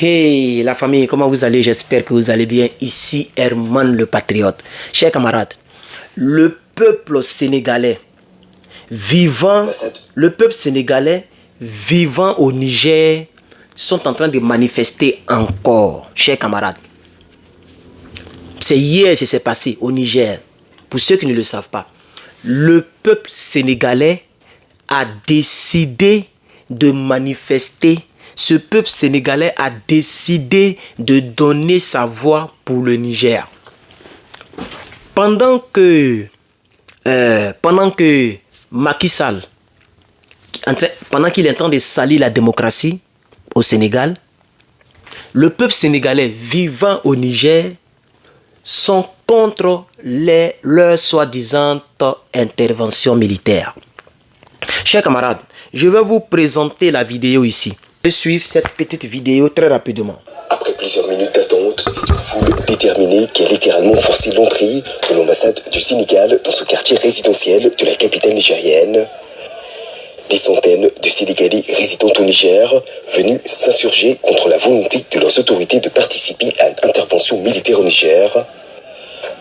Hey la famille, comment vous allez? J'espère que vous allez bien. Ici Herman le Patriote. Chers camarades, le peuple sénégalais vivant au Niger sont en train de manifester encore. Chers camarades, c'est hier que c'est passé au Niger. Pour ceux qui ne le savent pas, le peuple sénégalais a décidé de manifester. Ce peuple sénégalais a décidé de donner sa voix pour le Niger. Pendant que Macky Sall, pendant qu'il est en train de salir la démocratie au Sénégal, le peuple sénégalais vivant au Niger sont contre leur soi-disant intervention militaire. Chers camarades, je vais vous présenter la vidéo ici. Je vais suivre cette petite vidéo très rapidement. Après plusieurs minutes d'attente, c'est une foule déterminée qui a littéralement forcé l'entrée de l'ambassade du Sénégal dans ce quartier résidentiel de la capitale nigérienne. Des centaines de Sénégalais résidant au Niger venus s'insurger contre la volonté de leurs autorités de participer à une intervention militaire au Niger.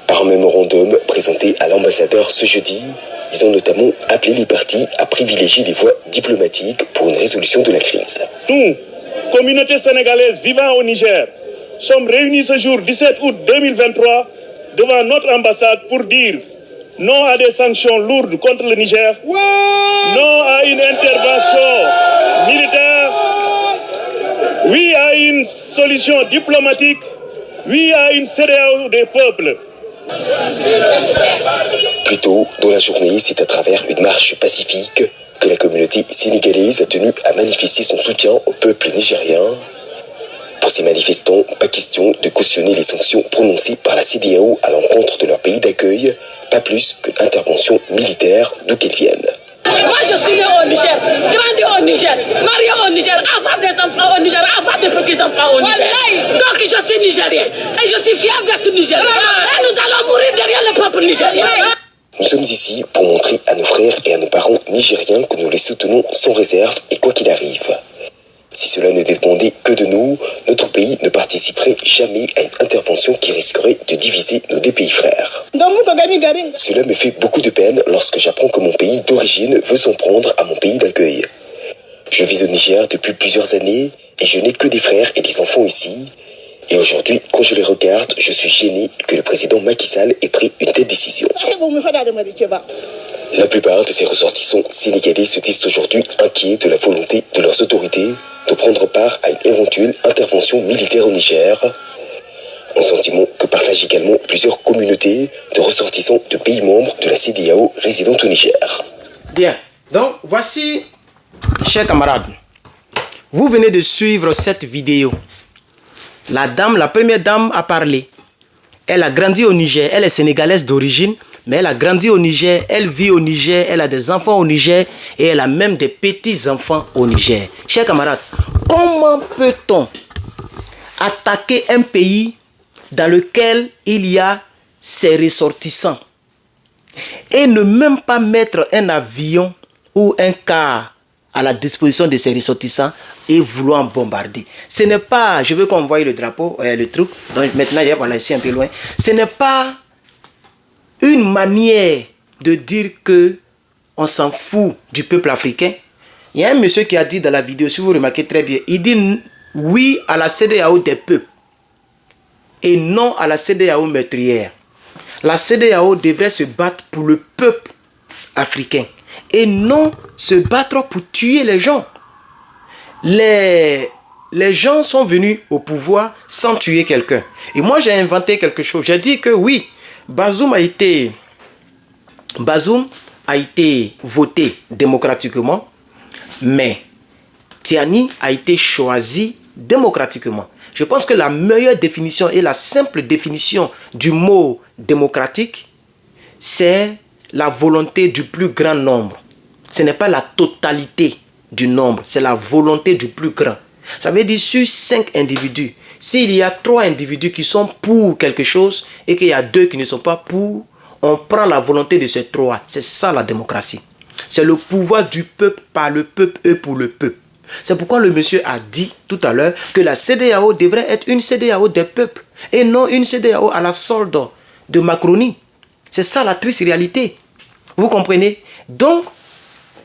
Par un mémorandum présenté à l'ambassadeur ce jeudi, ils ont notamment appelé les partis à privilégier les voies diplomatiques pour une résolution de la crise. Nous, communauté sénégalaise vivant au Niger, sommes réunis ce jour 17 août 2023 devant notre ambassade pour dire non à des sanctions lourdes contre le Niger, non à une intervention militaire, oui à une solution diplomatique, oui à une CEDEAO des peuples. Plus tôt dans la journée, c'est à travers une marche pacifique que la communauté sénégalaise a tenu à manifester son soutien au peuple nigérien. Pour ces manifestants, pas question de cautionner les sanctions prononcées par la CEDEAO à l'encontre de leur pays d'accueil, pas plus qu'une intervention militaire d'où qu'elle vienne. Moi je suis né au Niger, grandi au Niger, marié au Niger, avoir des enfants au Niger, avoir des petits-enfants au Niger. Donc je suis nigérien et je suis fier d'être nigérien. Et nous allons mourir derrière le peuple nigérien. Nous sommes ici pour montrer à nos frères et à nos parents nigériens que nous les soutenons sans réserve et quoi qu'il arrive. Si cela ne dépendait que de nous, notre pays ne participerait jamais à une intervention qui risquerait de diviser nos deux pays frères. Cela me fait beaucoup de peine lorsque j'apprends que mon pays d'origine veut s'en prendre à mon pays d'accueil. Je vis au Niger depuis plusieurs années et je n'ai que des frères et des enfants ici. Et aujourd'hui, quand je les regarde, je suis gêné que le président Macky Sall ait pris une telle décision. La plupart de ces ressortissants sénégalais se disent aujourd'hui inquiets de la volonté de leurs autorités de prendre part à une éventuelle intervention militaire au Niger. Un sentiment que partagent également plusieurs communautés de ressortissants de pays membres de la CEDEAO résidant au Niger. Bien, donc voici, chers camarades, vous venez de suivre cette vidéo. La première dame a parlé. Elle a grandi au Niger, elle est sénégalaise d'origine, mais elle a grandi au Niger, elle vit au Niger, elle a des enfants au Niger et elle a même des petits-enfants au Niger. Chers camarades, comment peut-on attaquer un pays dans lequel il y a ses ressortissants et ne même pas mettre un avion ou un car à la disposition de ses ressortissants et vouloir bombarder? Ce n'est pas, je veux qu'on voie le drapeau, le truc, donc maintenant, voilà, ici un peu loin. Ce n'est pas une manière de dire que on s'en fout du peuple africain. Il y a un monsieur qui a dit dans la vidéo, si vous remarquez très bien, il dit oui à la CEDEAO des peuples et non à la CEDEAO meurtrière. La CEDEAO devrait se battre pour le peuple africain et non se battre pour tuer les gens. Les gens sont venus au pouvoir sans tuer quelqu'un. Et moi, j'ai inventé quelque chose. J'ai dit que oui, Bazoum a été voté démocratiquement, mais Tiani a été choisi démocratiquement. Je pense que la meilleure définition et la simple définition du mot démocratique, c'est la volonté du plus grand nombre. Ce n'est pas la totalité du nombre, c'est la volonté du plus grand. Ça veut dire sur 5 individus, s'il y a 3 individus qui sont pour quelque chose et qu'il y a 2 qui ne sont pas pour, on prend la volonté de ces 3. C'est ça la démocratie. C'est le pouvoir du peuple par le peuple et pour le peuple. C'est pourquoi le monsieur a dit tout à l'heure que la CEDEAO devrait être une CEDEAO des peuples et non une CEDEAO à la solde de Macronie. C'est ça la triste réalité. Vous comprenez? Donc,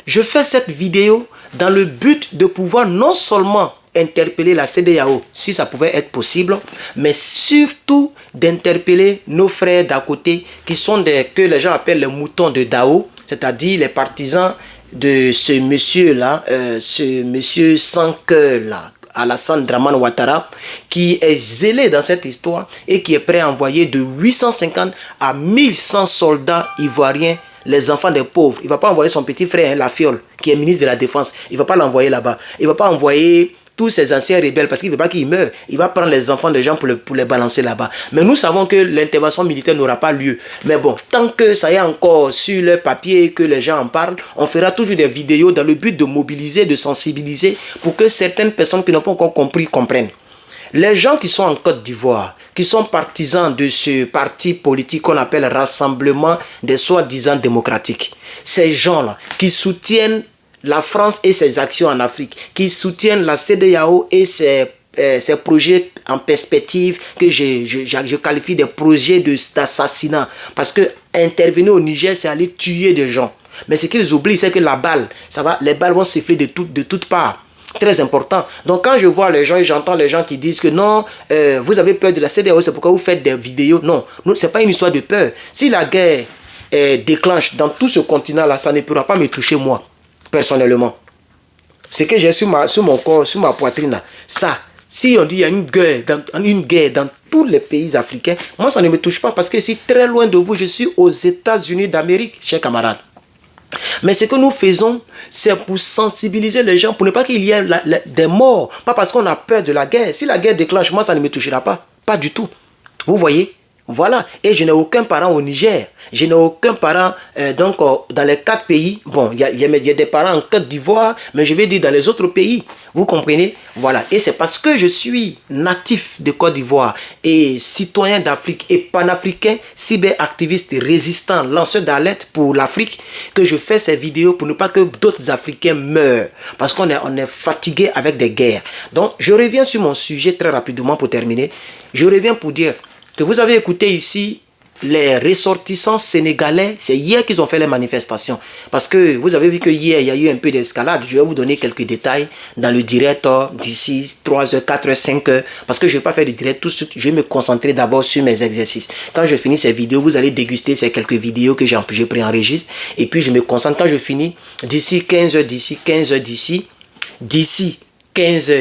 je fais cette vidéo dans le but de pouvoir non seulement interpeller la CEDEAO, si ça pouvait être possible, mais surtout d'interpeller nos frères d'à côté qui sont que les gens appellent les moutons de Dao, c'est-à-dire les partisans de ce monsieur-là, ce monsieur sans cœur là, Alassane Dramane Ouattara, qui est zélé dans cette histoire et qui est prêt à envoyer de 850 à 1100 soldats ivoiriens, les enfants des pauvres. Il ne va pas envoyer son petit frère, la Fiole, qui est ministre de la Défense. Il ne va pas l'envoyer là-bas. Il ne va pas envoyer tous ces anciens rebelles parce qu'il ne veut pas qu'ils meurent. Il va prendre les enfants des gens pour les balancer là-bas. Mais nous savons que l'intervention militaire n'aura pas lieu. Mais bon, tant que ça y est encore sur le papier et que les gens en parlent, on fera toujours des vidéos dans le but de mobiliser, de sensibiliser pour que certaines personnes qui n'ont pas encore compris comprennent. Les gens qui sont en Côte d'Ivoire, qui sont partisans de ce parti politique qu'on appelle Rassemblement des soi-disant démocratiques, ces gens-là qui soutiennent la France et ses actions en Afrique, qui soutiennent la CEDEAO et ses projets en perspective que je qualifie de projets d'assassinat. Parce que intervenir au Niger, c'est aller tuer des gens. Mais ce qu'ils oublient, c'est que la balle, les balles vont siffler de toutes parts. Très important. Donc quand je vois les gens et j'entends les gens qui disent que non, vous avez peur de la CEDEAO, c'est pourquoi vous faites des vidéos. Non, ce n'est pas une histoire de peur. Si la guerre déclenche dans tout ce continent-là, ça ne pourra pas me toucher moi. Personnellement, ce que j'ai sur mon corps, sur ma poitrine, ça, si on dit qu'il y a une guerre dans tous les pays africains, moi ça ne me touche pas parce que je suis très loin de vous, je suis aux États-Unis d'Amérique, chers camarades. Mais ce que nous faisons, c'est pour sensibiliser les gens, pour ne pas qu'il y ait des morts, pas parce qu'on a peur de la guerre. Si la guerre déclenche, moi ça ne me touchera pas, pas du tout. Vous voyez? Voilà, et je n'ai aucun parent au Niger, je n'ai aucun parent dans les 4 pays, bon, il y a des parents en Côte d'Ivoire, mais je vais dire dans les autres pays, vous comprenez? Voilà, et c'est parce que je suis natif de Côte d'Ivoire et citoyen d'Afrique et panafricain, cyberactiviste résistant, lanceur d'alerte pour l'Afrique, que je fais ces vidéos pour ne pas que d'autres Africains meurent, parce qu'on est fatigué avec des guerres. Donc, je reviens sur mon sujet très rapidement pour terminer, je reviens pour dire que vous avez écouté ici les ressortissants sénégalais, c'est hier qu'ils ont fait les manifestations. Parce que vous avez vu que hier, il y a eu un peu d'escalade. Je vais vous donner quelques détails dans le direct d'ici 3h, 4h, 5h. Parce que je ne vais pas faire de direct tout de suite. Je vais me concentrer d'abord sur mes exercices. Quand je finis ces vidéos, vous allez déguster ces quelques vidéos que j'ai préenregistrées. Et puis je me concentre quand je finis d'ici 15h, d'ici 15h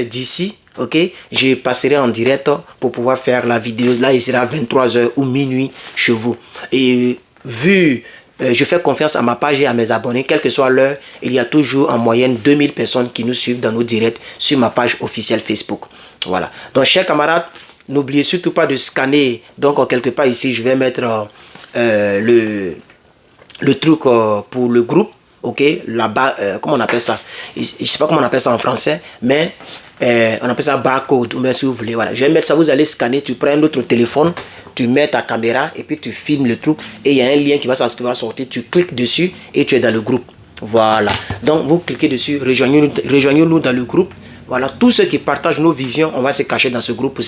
d'ici. Ok, je passerai en direct pour pouvoir faire la vidéo. Là, il sera 23h ou minuit chez vous. Et je fais confiance à ma page et à mes abonnés, quelle que soit l'heure, il y a toujours en moyenne 2000 personnes qui nous suivent dans nos directs sur ma page officielle Facebook. Voilà. Donc, chers camarades, n'oubliez surtout pas de scanner. Donc, quelque part ici, je vais mettre le truc pour le groupe. Ok, là-bas, comment on appelle ça? Je ne sais pas comment on appelle ça en français, mais on appelle ça barcode, ou bien si vous voulez. Voilà. Je vais mettre ça, vous allez scanner, tu prends un autre téléphone, tu mets ta caméra et puis tu filmes le truc. Et il y a un lien qui va sortir, tu cliques dessus et tu es dans le groupe. Voilà. Donc vous cliquez dessus, rejoignez-nous dans le groupe. Voilà, tous ceux qui partagent nos visions, on va se cacher dans ce groupe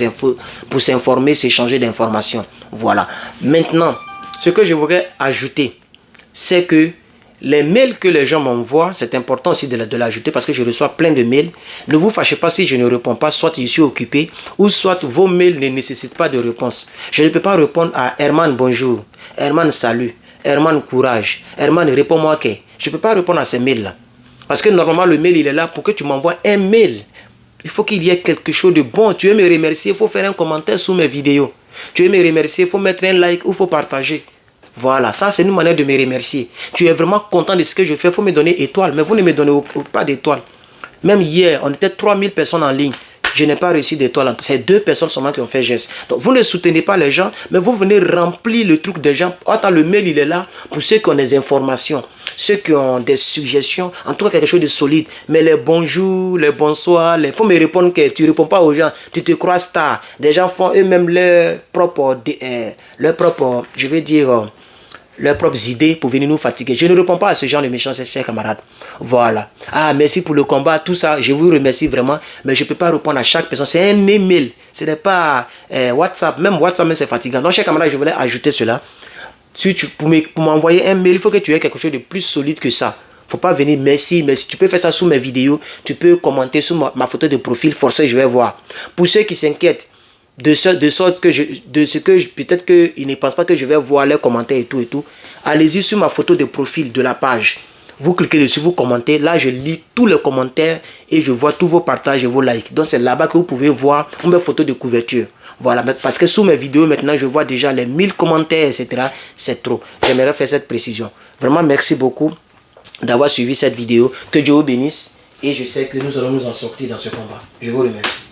pour s'informer, s'échanger d'informations. Voilà. Maintenant, ce que je voudrais ajouter, c'est que les mails que les gens m'envoient, c'est important aussi de l'ajouter parce que je reçois plein de mails. Ne vous fâchez pas si je ne réponds pas, soit je suis occupé, ou soit vos mails ne nécessitent pas de réponse. Je ne peux pas répondre à Herman bonjour, Herman salut, Herman courage, Herman réponds-moi que. Je ne peux pas répondre à ces mails-là. Parce que normalement le mail il est là pour que tu m'envoies un mail. Il faut qu'il y ait quelque chose de bon. Tu veux me remercier, il faut faire un commentaire sous mes vidéos. Tu veux me remercier, il faut mettre un like ou il faut partager. Voilà, ça c'est une manière de me remercier. Tu es vraiment content de ce que je fais, il faut me donner étoile. Mais vous ne me donnez pas d'étoile. Même hier, on était 3000 personnes en ligne. Je n'ai pas reçu d'étoile. C'est 2 personnes seulement qui ont fait geste. Donc vous ne soutenez pas les gens, mais vous venez remplir le truc des gens. Attends, le mail il est là pour ceux qui ont des informations, ceux qui ont des suggestions, en tout cas quelque chose de solide. Mais les bonjours, les bonsoirs, il faut me répondre que tu ne réponds pas aux gens. Tu te crois star. Des gens font eux-mêmes leur propre, je vais dire, leurs propres idées pour venir nous fatiguer. Je ne réponds pas à ce genre de méchants, chers camarades. Voilà. Ah, merci pour le combat, tout ça. Je vous remercie vraiment, mais je ne peux pas répondre à chaque personne. C'est un email. Ce n'est pas WhatsApp. Même WhatsApp, c'est fatigant. Donc, chers camarades, je voulais ajouter cela. Si pour m'envoyer un mail, il faut que tu aies quelque chose de plus solide que ça. Faut pas venir merci. Tu peux faire ça sous mes vidéos. Tu peux commenter sous ma photo de profil. Forcément, je vais voir. Pour ceux qui s'inquiètent, de sorte que peut-être qu'ils ne pensent pas que je vais voir leurs commentaires et tout. Allez-y sur ma photo de profil de la page. Vous cliquez dessus, vous commentez. Là, je lis tous les commentaires et je vois tous vos partages et vos likes. Donc, c'est là-bas que vous pouvez voir mes photos de couverture. Voilà, parce que sous mes vidéos, maintenant, je vois déjà les 1000 commentaires, etc. C'est trop. J'aimerais faire cette précision. Vraiment, merci beaucoup d'avoir suivi cette vidéo. Que Dieu vous bénisse. Et je sais que nous allons nous en sortir dans ce combat. Je vous remercie.